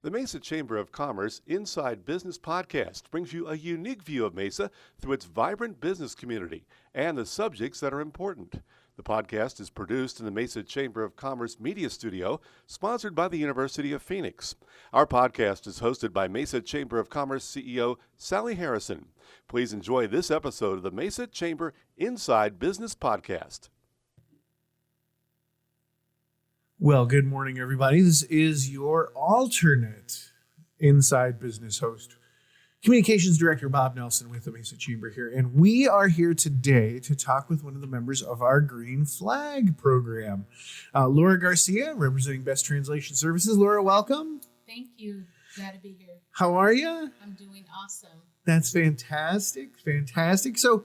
The Mesa Chamber of Commerce Inside Business Podcast brings you a unique view of Mesa through its vibrant business community and the subjects that are important. The podcast is produced in the Mesa Chamber of Commerce Media Studio, sponsored by the University of Phoenix. Our podcast is hosted by Mesa Chamber of Commerce CEO Sally Harrison. Please enjoy this episode of the Mesa Chamber Inside Business Podcast. Well, good morning, everybody. This is your alternate Inside Business host, Communications Director Bob Nelson with the Mesa Chamber here. And we are here today to talk with one of the members of our Green Flag program, Laura Garcia, representing Best Translation Services. Laura, welcome. Thank you. Glad to be here. How are you? I'm doing awesome. That's fantastic. Fantastic. So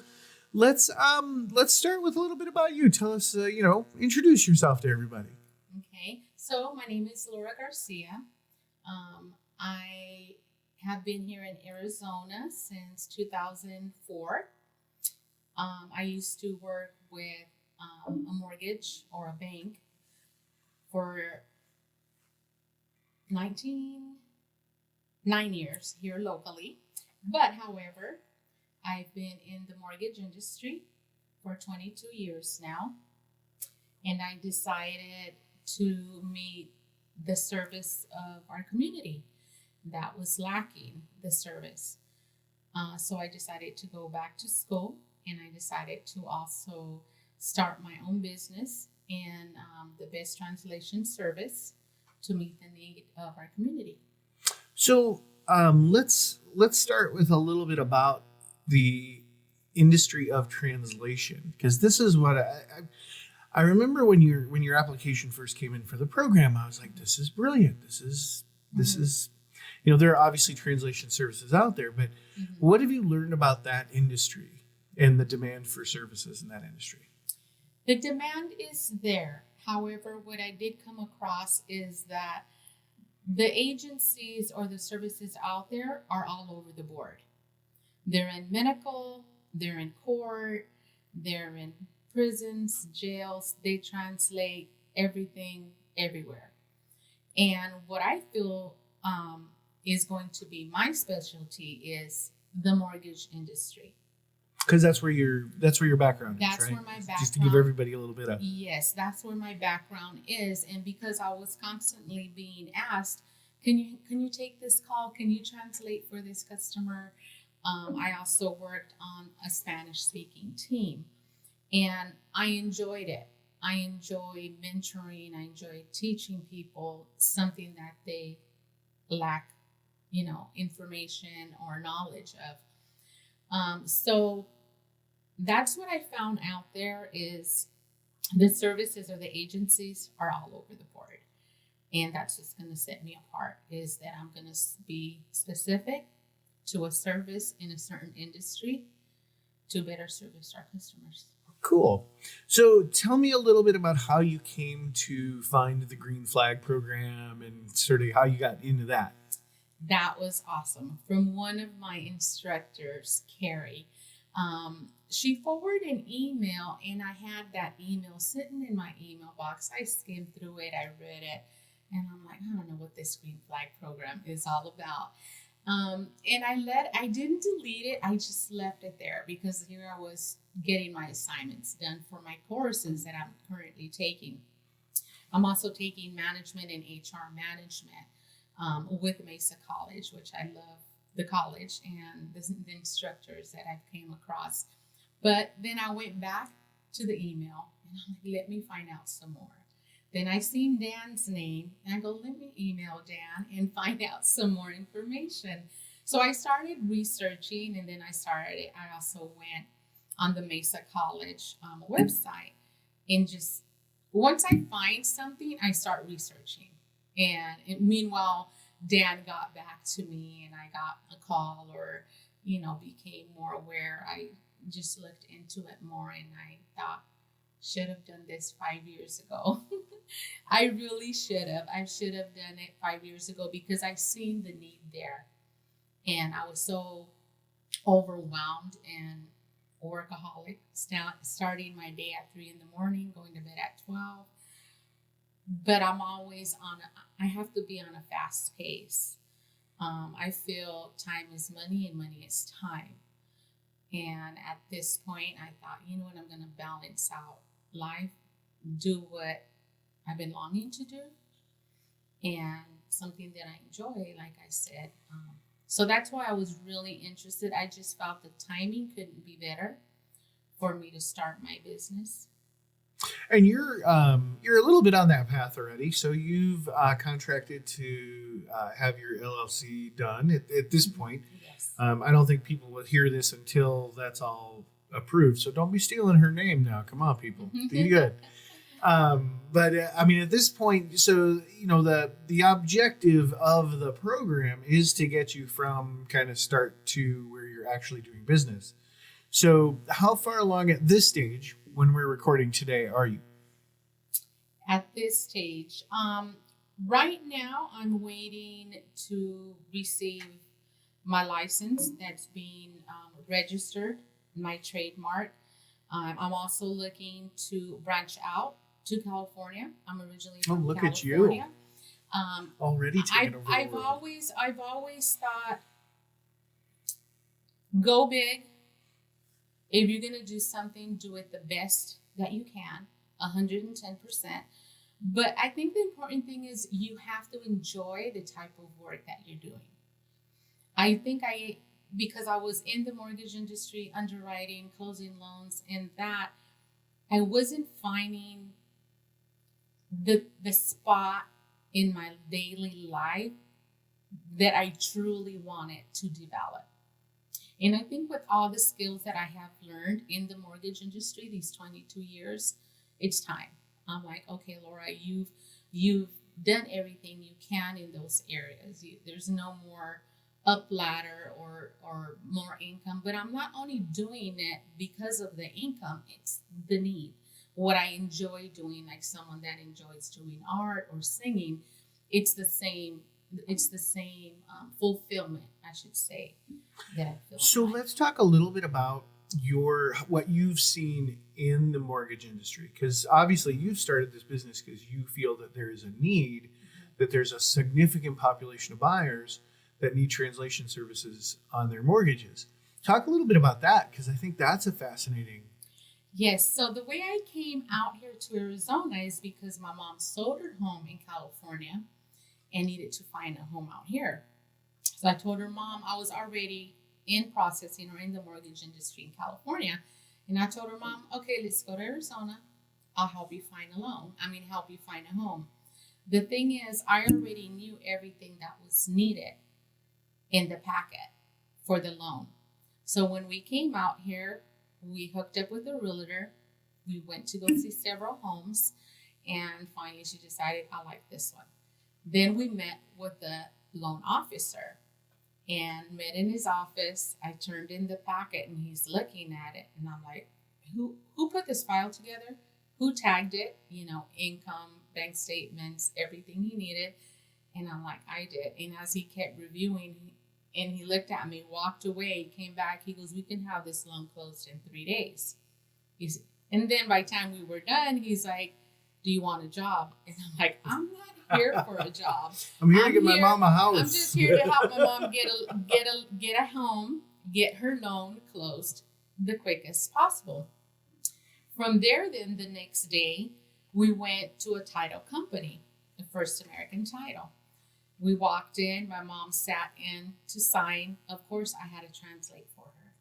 let's start with a little bit about you. Tell us, introduce yourself to everybody. Okay, so my name is Laura Garcia. I have been here in Arizona since 2004. I used to work with a mortgage or a bank for 9 years here locally. But however, I've been in the mortgage industry for 22 years now, and I decided to meet the service of our community that was lacking the service. So I decided to go back to school, and I decided to also start my own business in the Best Translation Service to meet the need of our community. So let's start with a little bit about the industry of translation, because this is what I remember when your application first came in for the program. I was like, this is brilliant. This is, there are obviously translation services out there, but what have you learned about that industry and the demand for services in that industry? The demand is there. However, what I did come across is that the agencies or the services out there are all over the board. They're in medical, they're in court, they're in prisons, jails. They translate everything everywhere. And what I feel is going to be my specialty is the mortgage industry. Because that's where your background is, right? That's where my background. Just to give everybody a little bit of. Yes, that's where my background is, and because I was constantly being asked, can you take this call? Can you translate for this customer? I also worked on a Spanish-speaking team. And I enjoyed it. I enjoy mentoring. I enjoy teaching people something that they lack, information or knowledge of. So that's what I found out there is the services or the agencies are all over the board. And that's what's going to set me apart is that I'm going to be specific to a service in a certain industry to better service our customers. Cool. So tell me a little bit about how you came to find the Green Flag program and sort of how you got into that. That was awesome. From one of my instructors, Carrie. She forwarded an email, and I had that email sitting in my email box. I skimmed through it. I read it, and I'm like, I don't know what this Green Flag program is all about. And I didn't delete it. I just left it there because here I was getting my assignments done for my courses that I'm currently taking. I'm also taking management and HR management with Mesa College, which I love the college and the instructors that I've came across. But then I went back to the email and I'm like, let me find out some more. Then I seen Dan's name and I go, let me email Dan and find out some more information. So I started researching, and then I also went on the Mesa College website, and just once I find something, I start researching. And meanwhile, Dan got back to me and I got a call or, became more aware. I just looked into it more and I thought, should have done this 5 years ago. I really should have. I should have done it 5 years ago because I seen the need there. And I was so overwhelmed and workaholic, starting my day at 3 a.m, going to bed at 12. But I'm always I have to be on a fast pace. I feel time is money and money is time. And at this point, I thought, you know what, I'm going to balance out life, do what I've been longing to do, and something that I enjoy, like I said. So that's why I was really interested. I just felt the timing couldn't be better for me to start my business. And you're a little bit on that path already. So you've contracted to have your LLC done at this point. Yes. I don't think people will hear this until that's all approved. So don't be stealing her name now. Come on, people. Do good. But I mean, at this point, so the objective of the program is to get you from kind of start to where you're actually doing business. So how far along at this stage, when we're recording today, are you? At this stage, right now, I'm waiting to receive my license that's being registered, my trademark. I'm also looking to branch out to California. I'm originally from look California. at you! Already taking over I've the world. I've always thought, go big. If you're gonna do something, do it the best that you can, 110%. But I think the important thing is you have to enjoy the type of work that you're doing. I think because I was in the mortgage industry, underwriting, closing loans, and that, I wasn't finding the spot in my daily life that I truly wanted to develop. And I think with all the skills that I have learned in the mortgage industry, these 22 years, it's time. I'm like, okay, Laura, you've done everything you can in those areas. There's no more up ladder or more income. But I'm not only doing it because of the income, it's the need. What I enjoy doing, like someone that enjoys doing art or singing, it's the same fulfillment, I should say, that I feel. So let's talk a little bit about what you've seen in the mortgage industry, because obviously you've started this business because you feel that there is a need, that there's a significant population of buyers that need translation services on their mortgages. Talk a little bit about that, because I think that's a fascinating. Yes. So the way I came out here to Arizona is because my mom sold her home in California and needed to find a home out here. So I told her, Mom, I was already in processing or in the mortgage industry in California. And I told her, Mom, okay, let's go to Arizona. I'll help you find help you find a home. The thing is, I already knew everything that was needed in the packet for the loan. So when we came out here, we hooked up with a realtor. We went to go see several homes. And finally, she decided, I like this one. Then we met with the loan officer and met in his office. I turned in the packet and he's looking at it. And I'm like, who put this file together? Who tagged it? Income, bank statements, everything he needed. And I'm like, I did. And as he kept reviewing, and he looked at me, walked away, came back. He goes, we can have this loan closed in 3 days. And then by the time we were done, he's like, do you want a job? And I'm like, I'm not here for a job. I'm here to get my mom a house. I'm just here to help my mom get a home, get her loan closed the quickest possible. From there, then the next day, we went to a title company, the First American Title. We walked in, my mom sat in to sign. Of course, I had to translate for her.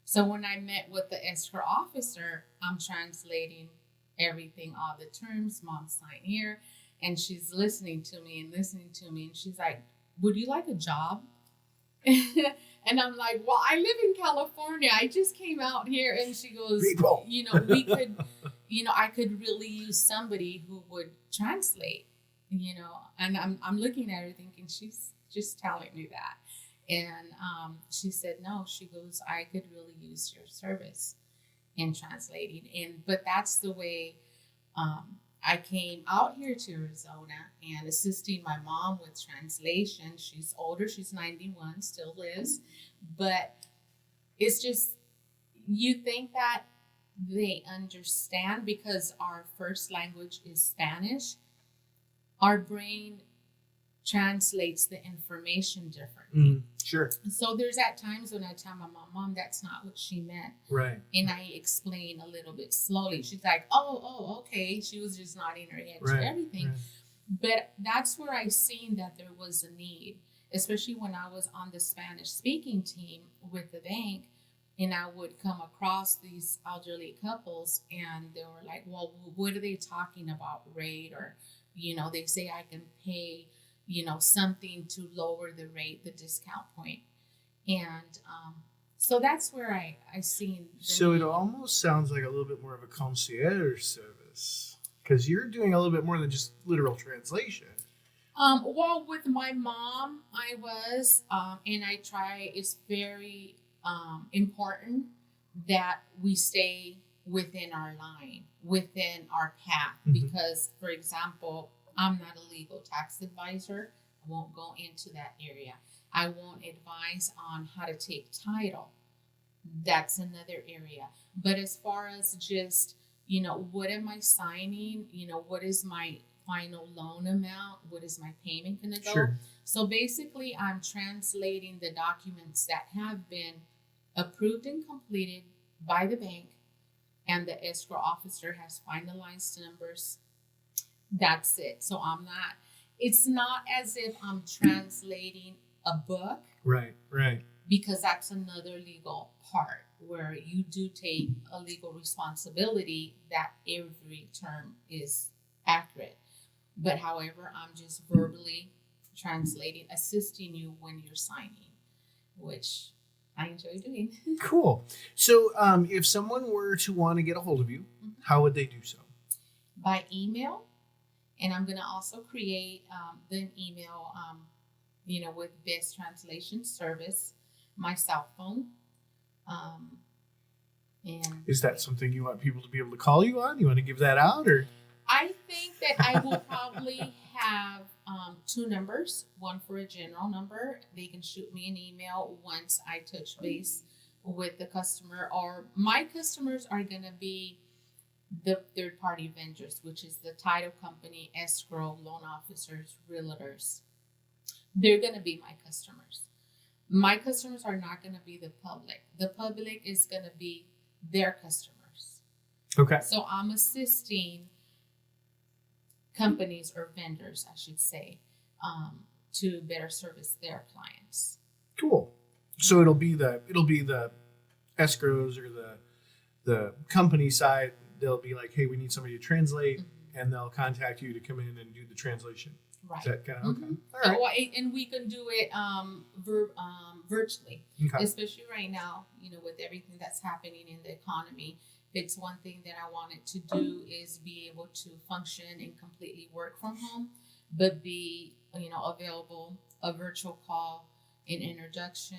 So when I met with the escrow officer, I'm translating everything, all the terms, Mom signed here. And she's listening to me. And she's like, would you like a job? And I'm like, well, I live in California. I just came out here. And she goes, People. we could, I could really use somebody who would translate. And I'm looking at her thinking she's just telling me that. And she said, no, she goes, I could really use your service in translating. But that's the way I came out here to Arizona and assisting my mom with translation. She's older, she's 91, still lives. But it's just, you think that they understand because our first language is Spanish. Our brain translates the information differently. Sure. So there's at times when I tell my mom, that's not what she meant. Right. And I explain a little bit slowly. She's like, oh, okay. She was just nodding her head to everything. Right. But that's where I seen that there was a need, especially when I was on the Spanish speaking team with the bank, and I would come across these elderly couples and they were like, well, what are they talking about, rate? Or, they say I can pay, something to lower the rate, the discount point. And so that's where I seen. So it almost sounds like a little bit more of a concierge service, because you're doing a little bit more than just literal translation. Well, with my mom, I was, and I try, it's very important that we stay within our line, within our path, because, for example, I'm not a legal tax advisor. I won't go into that area. I won't advise on how to take title. That's another area. But as far as just, what am I signing? What is my final loan amount? What is my payment going to go? Sure. So basically, I'm translating the documents that have been approved and completed by the bank, and the escrow officer has finalized numbers. That's it. So it's not as if I'm translating a book. Right. Because that's another legal part where you do take a legal responsibility that every term is accurate. But however, I'm just verbally translating, assisting you when you're signing, which I enjoy doing. Cool. So if someone were to want to get a hold of you, how would they do so? By email. And I'm going to also create an email, with Best Translation Service, my cell phone. And is that something you want people to be able to call you on? You want to give that out, or? I think that I will probably have two numbers, one for a general number. They can shoot me an email once I touch base with the customer, or my customers are going to be the third-party vendors, which is the title company, escrow, loan officers, realtors. They're going to be my customers. My customers are not going to be the public. The public is going to be their customers. Okay. So I'm assisting companies or vendors, I should say, to better service their clients. Cool. So it'll be the escrows or the company side. They'll be like, hey, we need somebody to translate, and they'll contact you to come in and do the translation. Right. Is that kind of okay? All right. And we can do it virtually, Okay. especially right now. With everything that's happening in the economy, it's one thing that I wanted to do is be able to function and completely work from home, but be available, a virtual call, an introduction,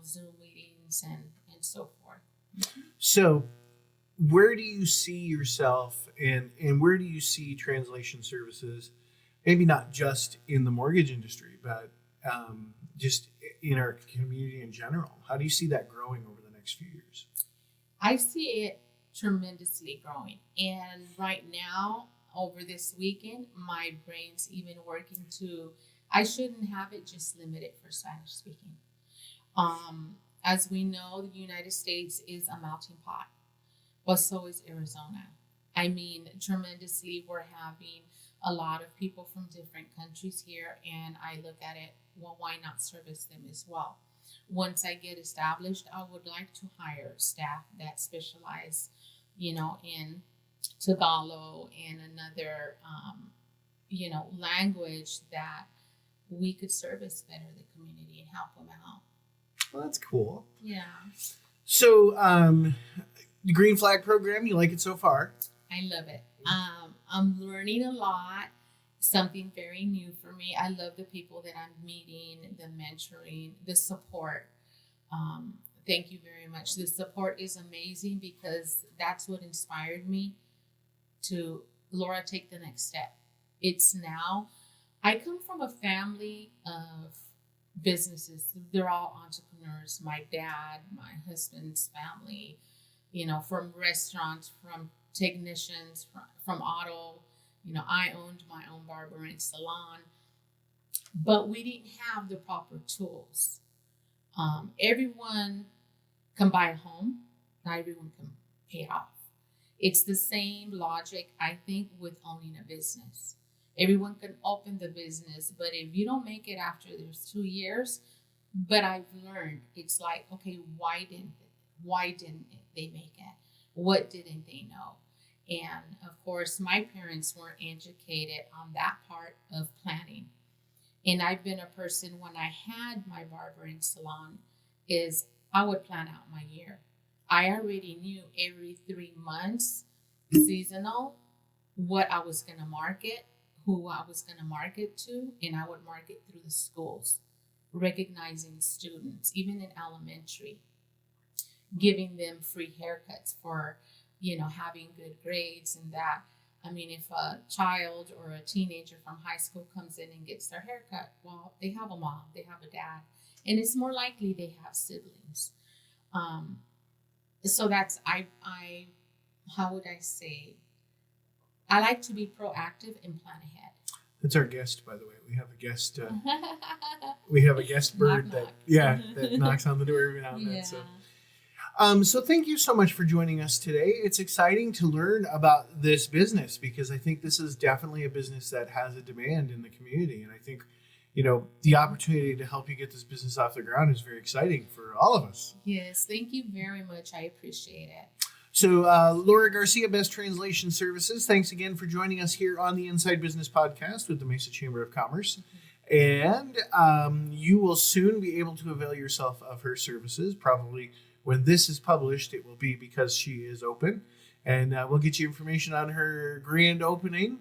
Zoom meetings and so forth. So where do you see yourself and where do you see translation services, maybe not just in the mortgage industry, but just in our community in general? How do you see that growing over the next few years? I see it tremendously growing. And right now, over this weekend, my brain's even working I shouldn't have it just limited for Spanish speaking. As we know, the United States is a melting pot, but so is Arizona. I mean, tremendously, we're having a lot of people from different countries here, and I look at it, well, why not service them as well? Once I get established, I would like to hire staff that specialize, in Tagalog and another, language that we could service better the community and help them out. Well, that's cool. Yeah. So, the Green Flag program, you like it so far? I love it. I'm learning a lot, something very new for me. I love the people that I'm meeting, the mentoring, the support. Thank you very much. The support is amazing because that's what inspired me to, Laura, take the next step. It's now, I come from a family of businesses. They're all entrepreneurs. My dad, my husband's family, from restaurants, from technicians, from auto. I owned my own barber and salon. but we didn't have the proper tools. Everyone can buy a home, not everyone can pay it off. It's the same logic, I think, with owning a business. Everyone can open the business, but if you don't make it after there's 2 years, but I've learned it's like, okay, why didn't they make it? What didn't they know? And of course, my parents weren't educated on that part of planning. And I've been a person, when I had my barbering salon, is I would plan out my year. I already knew every 3 months, seasonal, what I was going to market, who I was going to market to, and I would market through the schools, recognizing students, even in elementary, giving them free haircuts for, having good grades and that. I mean, if a child or a teenager from high school comes in and gets their haircut, well, they have a mom, they have a dad, and it's more likely they have siblings. So that's, how would I say? I like to be proactive and plan ahead. That's our guest, by the way. We have a guest. We have a guest bird Knock, that knocks on the door every now and then. So thank you so much for joining us today. It's exciting to learn about this business because I think this is definitely a business that has a demand in the community, and I think the opportunity to help you get this business off the ground is very exciting for all of us. Yes, thank you very much. I appreciate it. So, Laura Garcia, Best Translation Services, thanks again for joining us here on the Inside Business Podcast with the Mesa Chamber of Commerce. And you will soon be able to avail yourself of her services. Probably when this is published, it will be because she is open. And we'll get you information on her grand opening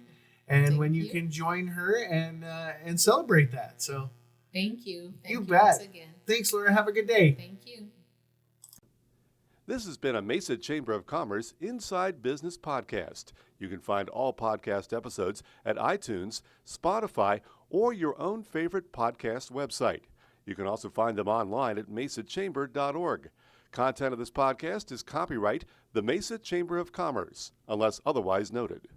and Thank when you you can join her and celebrate that. So, Thank you. Thank you you bet. once again. Thanks, Laura. Have a good day. Thank you. This has been a Mesa Chamber of Commerce Inside Business Podcast. You can find all podcast episodes at iTunes, Spotify, or your own favorite podcast website. You can also find them online at mesachamber.org. Content of this podcast is copyright the Mesa Chamber of Commerce, unless otherwise noted.